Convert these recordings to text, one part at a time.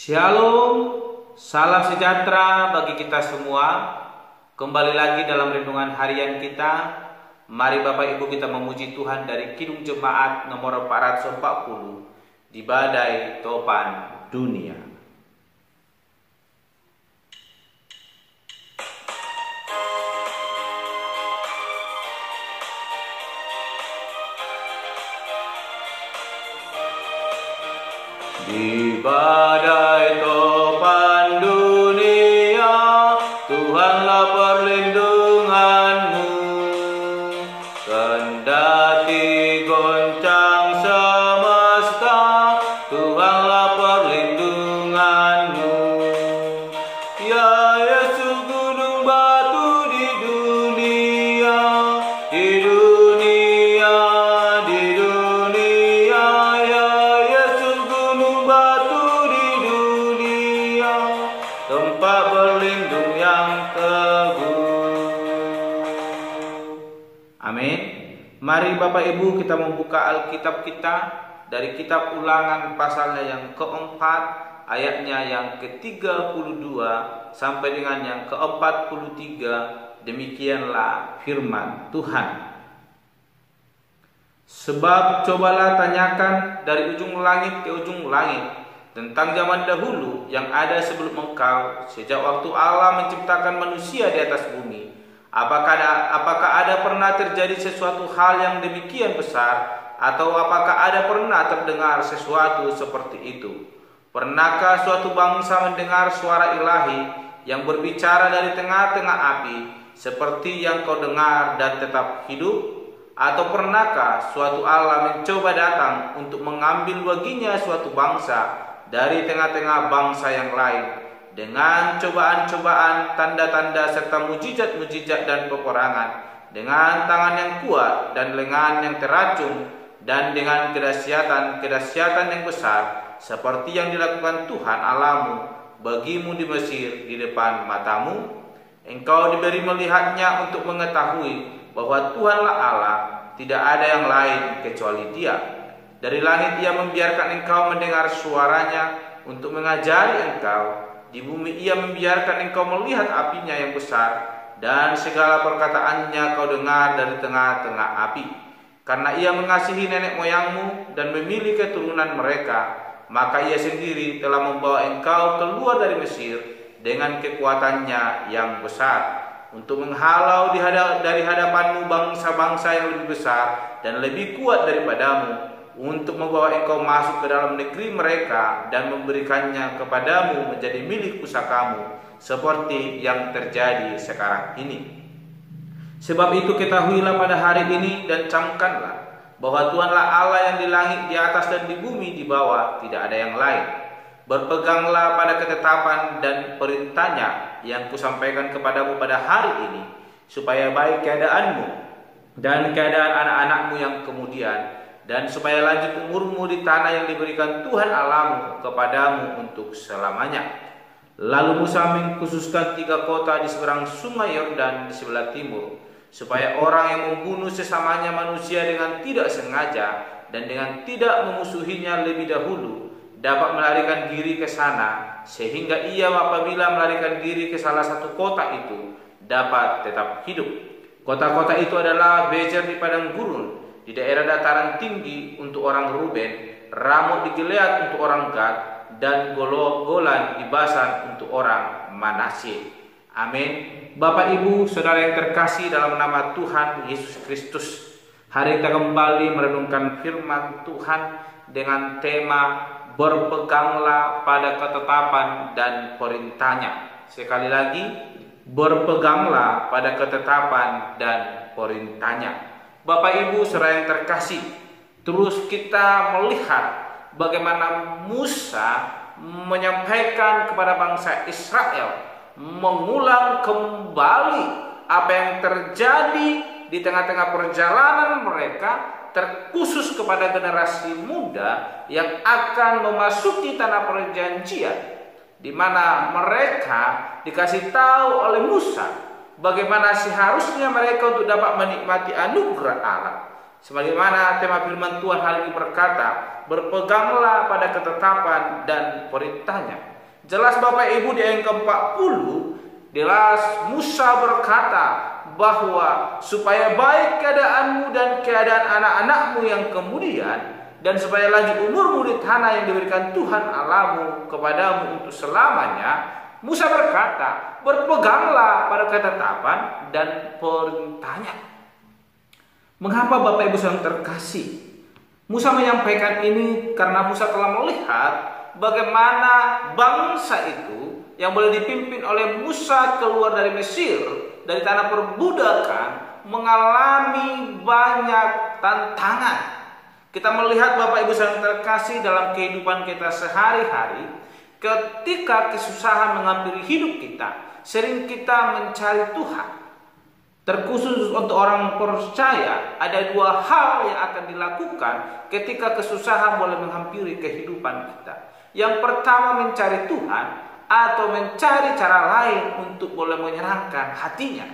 Shalom, salam sejahtera bagi kita semua. Kembali lagi dalam renungan harian kita. Mari Bapak Ibu kita memuji Tuhan dari Kidung Jemaat nomor 440 di Badai Topan Dunia. Di badai topan dunia, Tuhanlah perlindunganmu. Kendati goncang semesta, Tuhanlah perlindunganmu. Ya Yesus gunung batu di dunia, di dunia, di dunia. Ya Yesus gunung batu di dunia, tempat berlindung yang teguh. Amin. Mari Bapak Ibu kita membuka Alkitab kita dari kitab Ulangan pasalnya yang keempat, ayatnya yang ke-32 sampai dengan yang ke-43. Demikianlah firman Tuhan. Sebab cobalah tanyakan dari ujung langit ke ujung langit tentang zaman dahulu yang ada sebelum engkau, sejak waktu Allah menciptakan manusia di atas bumi. Apakah ada pernah terjadi sesuatu hal yang demikian besar, atau apakah ada pernah terdengar sesuatu seperti itu? Pernahkah suatu bangsa mendengar suara ilahi yang berbicara dari tengah-tengah api, seperti yang kau dengar dan tetap hidup? Atau pernahkah suatu Allah mencoba datang untuk mengambil baginya suatu bangsa dari tengah-tengah bangsa yang lain, dengan cobaan-cobaan, tanda-tanda serta mujizat-mujizat dan peperangan, dengan tangan yang kuat dan lengan yang teracung, dan dengan kedahsyatan yang besar, seperti yang dilakukan Tuhan Allahmu bagimu di Mesir di depan matamu? Engkau diberi melihatnya untuk mengetahui bahwa Tuhanlah Allah, tidak ada yang lain kecuali Dia. Dari langit Ia membiarkan engkau mendengar suaranya untuk mengajari engkau. Di bumi Ia membiarkan engkau melihat apinya yang besar, dan segala perkataannya kau dengar dari tengah-tengah api. Karena Ia mengasihi nenek moyangmu dan memilih keturunan mereka, maka Ia sendiri telah membawa engkau keluar dari Mesir dengan kekuatannya yang besar, untuk menghalau dari hadapanmu bangsa-bangsa yang lebih besar dan lebih kuat daripadamu, untuk membawa engkau masuk ke dalam negeri mereka dan memberikannya kepadamu menjadi milik pusakamu, seperti yang terjadi sekarang ini. Sebab itu ketahuilah pada hari ini dan camkanlah bahwa Tuhanlah Allah yang di langit di atas dan di bumi di bawah, tidak ada yang lain. Berpeganglah pada ketetapan dan perintahnya yang kusampaikan kepadamu pada hari ini, supaya baik keadaanmu dan keadaan anak-anakmu yang kemudian, dan supaya lanjut umurmu di tanah yang diberikan Tuhan Allahmu kepadamu untuk selamanya. Lalu Musa mengkhususkan 3 kota di seberang sungai Yordan di sebelah timur, supaya orang yang membunuh sesamanya manusia dengan tidak sengaja dan dengan tidak memusuhinya lebih dahulu dapat melarikan diri ke sana, sehingga ia apabila melarikan diri ke salah satu kota itu dapat tetap hidup. Kota-kota itu adalah Bezer di padang gurun, di daerah dataran tinggi untuk orang Ruben, Ramot di Gilead untuk orang Gad, dan Golan di Basan untuk orang Manasye. Amin. Bapak Ibu Saudara yang terkasih dalam nama Tuhan Yesus Kristus, hari kita kembali merenungkan firman Tuhan dengan tema berpeganglah pada ketetapan dan perintahnya. Sekali lagi, berpeganglah pada ketetapan dan perintahnya. Bapak Ibu Saudara yang terkasih, terus kita melihat bagaimana Musa menyampaikan kepada bangsa Israel, mengulang kembali apa yang terjadi di tengah-tengah perjalanan mereka, terkhusus kepada generasi muda yang akan memasuki tanah perjanjian, di mana mereka dikasih tahu oleh Musa bagaimana seharusnya mereka untuk dapat menikmati anugerah Allah. Sebagaimana tema firman Tuhan hari ini berkata, berpeganglah pada ketetapan dan perintahnya. Jelas Bapak Ibu di ayat ke-40, jelas Musa berkata bahwa supaya baik keadaanmu dan keadaan anak-anakmu yang kemudian, dan supaya lanjut umurmu di tanah yang diberikan Tuhan Allahmu kepadamu untuk selamanya, Musa berkata, berpeganglah pada ketetapan dan perintahnya. Mengapa Bapak Ibu saudara terkasih? Musa menyampaikan ini karena Musa telah melihat bagaimana bangsa itu yang boleh dipimpin oleh Musa keluar dari Mesir, dari tanah perbudakan, mengalami banyak tantangan. Kita melihat Bapak Ibu saudara terkasih dalam kehidupan kita sehari-hari, ketika kesusahan menghampiri hidup kita, sering kita mencari Tuhan. Terkhusus untuk orang percaya, ada dua hal yang akan dilakukan ketika kesusahan boleh menghampiri kehidupan kita. Yang pertama, mencari Tuhan atau mencari cara lain untuk boleh menyenangkan hatinya.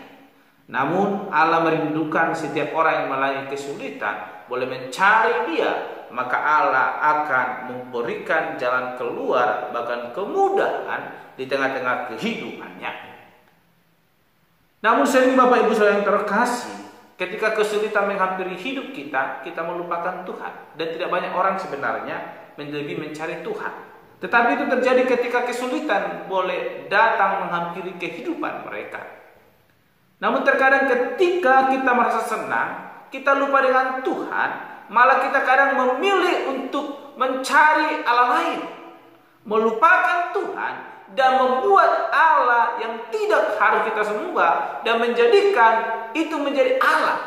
Namun Allah merindukan setiap orang yang melalui kesulitan boleh mencari Dia, maka Allah akan memberikan jalan keluar, bahkan kemudahan di tengah-tengah kehidupannya. Namun sering Bapak Ibu saudara yang terkasih, ketika kesulitan menghampiri hidup kita, kita melupakan Tuhan. Dan tidak banyak orang sebenarnya lebih mencari Tuhan. Tetapi itu terjadi ketika kesulitan boleh datang menghampiri kehidupan mereka. Namun terkadang ketika kita merasa senang, kita lupa dengan Tuhan, malah kita kadang memilih untuk mencari Allah lain, melupakan Tuhan, dan membuat Allah yang tidak harus kita sembah dan menjadikan itu menjadi Allah.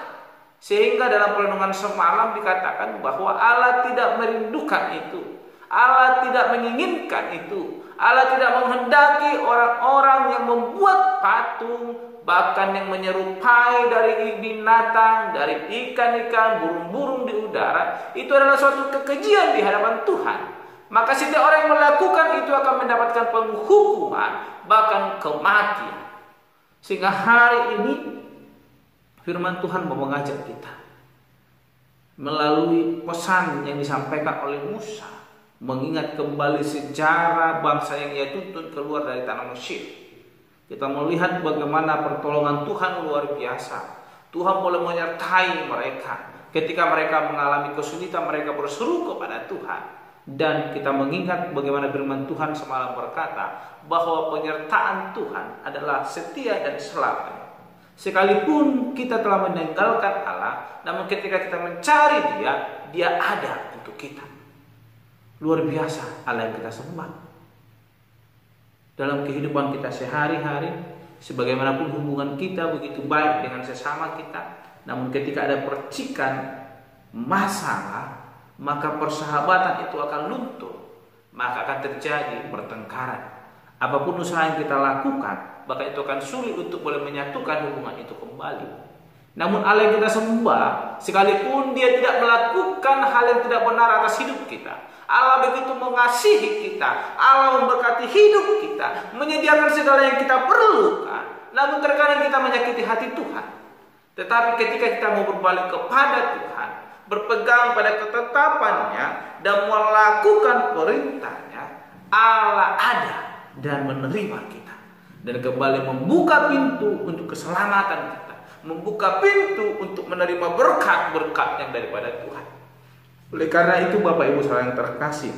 Sehingga dalam perenungan semalam dikatakan bahwa Allah tidak merindukan itu, Allah tidak menginginkan itu, Allah tidak menghendaki orang-orang yang membuat patung, bahkan yang menyerupai dari binatang, dari ikan-ikan, burung-burung di udara. Itu adalah suatu kekejian di hadapan Tuhan. Maka setiap orang yang melakukan itu akan mendapatkan penghukuman, bahkan kematian. Sehingga hari ini firman Tuhan mau mengajak kita melalui pesan yang disampaikan oleh Musa, mengingat kembali sejarah bangsa yang ia tuntun keluar dari tanah Mesir. Kita melihat bagaimana pertolongan Tuhan luar biasa. Tuhan boleh menyertai mereka. Ketika mereka mengalami kesulitan, mereka berseru kepada Tuhan. Dan kita mengingat bagaimana firman Tuhan semalam berkata bahwa penyertaan Tuhan adalah setia dan selamanya. Sekalipun kita telah meninggalkan Allah, namun ketika kita mencari Dia, Dia ada untuk kita. Luar biasa Allah yang kita sembah. Dalam kehidupan kita sehari-hari, sebagaimanapun hubungan kita begitu baik dengan sesama kita, namun ketika ada percikan masalah, maka persahabatan itu akan luntur, maka akan terjadi pertengkaran. Apapun usaha yang kita lakukan, maka itu akan sulit untuk boleh menyatukan hubungan itu kembali. Namun Allah yang kita sembah, sekalipun Dia tidak melakukan hal yang tidak benar atas hidup kita, Allah begitu mengasihi kita, Allah memberkati hidup kita, menyediakan segala yang kita perlukan. Namun terkadang kita menyakiti hati Tuhan. Tetapi ketika kita mau berbalik kepada Tuhan, berpegang pada ketetapannya dan melakukan perintahnya, Allah ada dan menerima kita, dan kembali membuka pintu untuk keselamatan kita, membuka pintu untuk menerima berkat-berkat yang daripada Tuhan. Oleh karena itu Bapak Ibu saudara yang terkasih,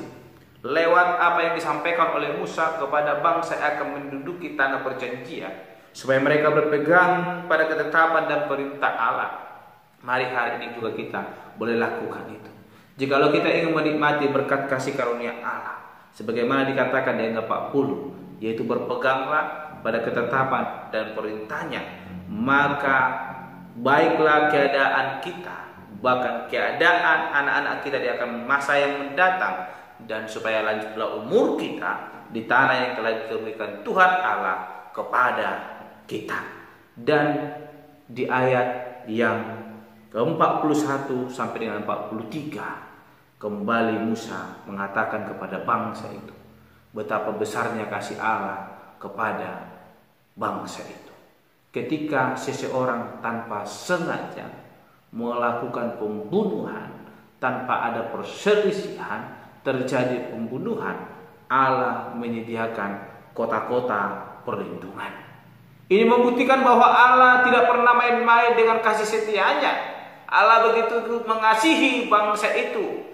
lewat apa yang disampaikan oleh Musa kepada bangsa yang akan menduduki tanah perjanjian, supaya mereka berpegang pada ketetapan dan perintah Allah, mari hari ini juga kita boleh lakukan itu. Jikalau kita ingin menikmati berkat kasih karunia Allah, sebagaimana dikatakan di ayat 40, yaitu berpeganglah pada ketetapan dan perintahnya, maka baiklah keadaan kita, bahkan keadaan anak-anak kita di akan masa yang mendatang, dan supaya lanjutlah umur kita di tanah yang telah diberikan Tuhan Allah kepada kita. Dan di ayat yang ke-41 sampai dengan 43, kembali Musa mengatakan kepada bangsa itu betapa besarnya kasih Allah kepada bangsa itu. Ketika seseorang tanpa sengaja melakukan pembunuhan, tanpa ada perselisihan, terjadi pembunuhan, Allah menyediakan kota-kota perlindungan. Ini membuktikan bahwa Allah tidak pernah main-main dengan kasih setianya. Allah begitu mengasihi bangsa itu.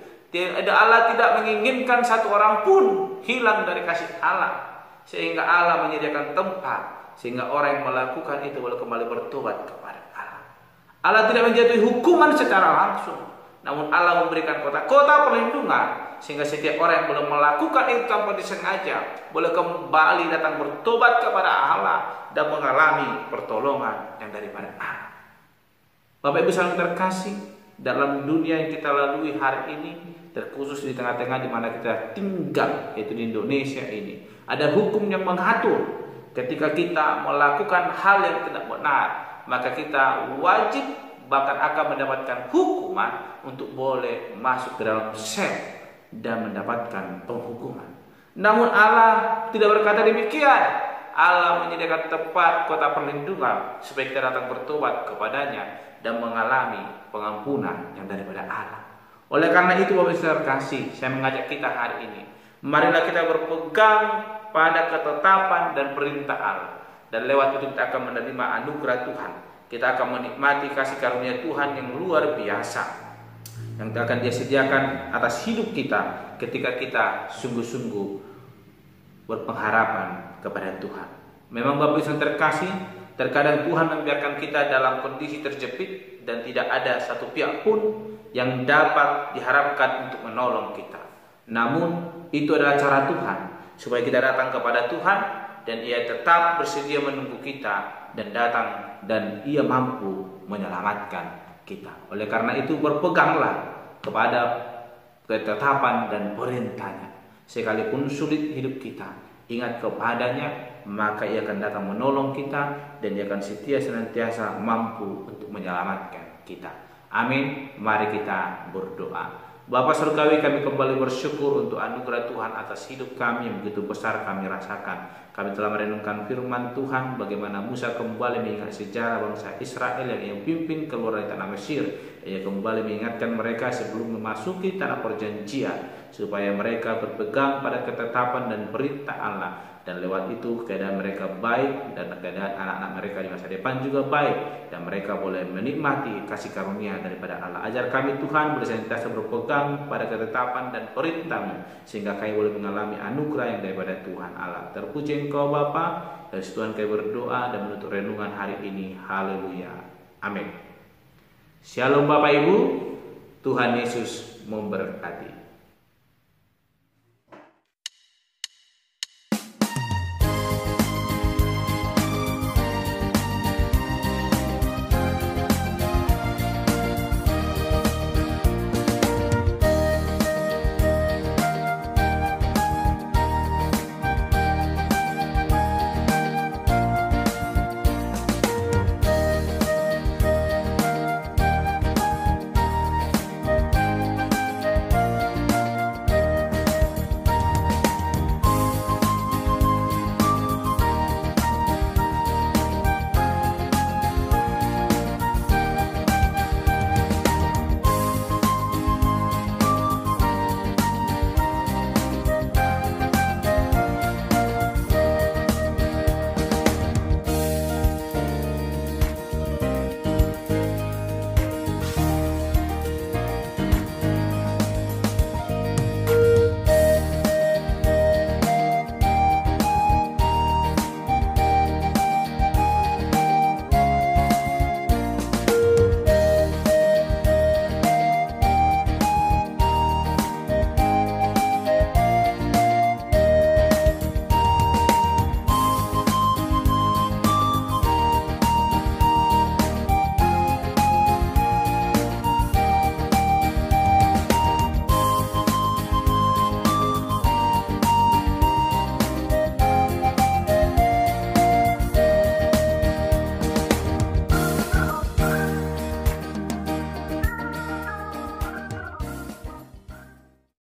Allah tidak menginginkan satu orang pun hilang dari kasih Allah. Sehingga Allah menyediakan tempat sehingga orang yang melakukan itu boleh kembali bertobat kepada Allah. Allah tidak menjatuhi hukuman secara langsung, namun Allah memberikan kota-kota perlindungan sehingga setiap orang yang belum melakukan itu tanpa disengaja boleh kembali datang bertobat kepada Allah dan mengalami pertolongan yang daripada Allah. Bapak Ibu saling terkasih, dalam dunia yang kita lalui hari ini, terkhusus di tengah-tengah di mana kita tinggal, yaitu di Indonesia ini, ada hukum yang mengatur ketika kita melakukan hal yang tidak benar, maka kita wajib bahkan akan mendapatkan hukuman untuk boleh masuk ke dalam sel dan mendapatkan penghukuman. Namun Allah tidak berkata demikian. Allah menyediakan tempat kota perlindungan supaya kita datang bertobat kepadanya dan mengalami pengampunan yang daripada Allah. Oleh karena itu Bapak Ibu terkasih, saya mengajak kita hari ini, marilah kita berpegang pada ketetapan dan perintah Allah, dan lewat itu kita akan menerima anugerah Tuhan. Kita akan menikmati kasih karunia Tuhan yang luar biasa yang akan Dia sediakan atas hidup kita ketika kita sungguh-sungguh berpengharapan kepada Tuhan. Memang Bapak Ibu terkasih, terkadang Tuhan membiarkan kita dalam kondisi terjepit dan tidak ada satu pihak pun yang dapat diharapkan untuk menolong kita. Namun itu adalah cara Tuhan supaya kita datang kepada Tuhan dan Ia tetap bersedia menunggu kita dan datang dan Ia mampu menyelamatkan kita. Oleh karena itu berpeganglah kepada ketetapan dan perintahnya. Sekalipun sulit hidup kita, ingat kepadanya, maka Ia akan datang menolong kita dan Ia akan setia senantiasa mampu untuk menyelamatkan kita. Amin. Mari kita berdoa. Bapa surgawi, kami kembali bersyukur untuk anugerah Tuhan atas hidup kami yang begitu besar kami rasakan. Kami telah merenungkan firman Tuhan, bagaimana Musa kembali mengingat sejarah bangsa Israel yang Ia pimpin keluar dari tanah Mesir. Ia kembali mengingatkan mereka sebelum memasuki tanah perjanjian, supaya mereka berpegang pada ketetapan dan perintah Allah. Dan lewat itu keadaan mereka baik dan keadaan anak-anak mereka di masa depan juga baik, dan mereka boleh menikmati kasih karunia daripada Allah. Ajar kami Tuhan boleh senantiasa berpegang pada ketetapan dan perintah-Mu sehingga kami boleh mengalami anugerah yang daripada Tuhan Allah. Terpuji Engkau Bapa, dan Tuhan kami berdoa dan menutup renungan hari ini. Haleluya. Amin. Shalom Bapak Ibu, Tuhan Yesus memberkati.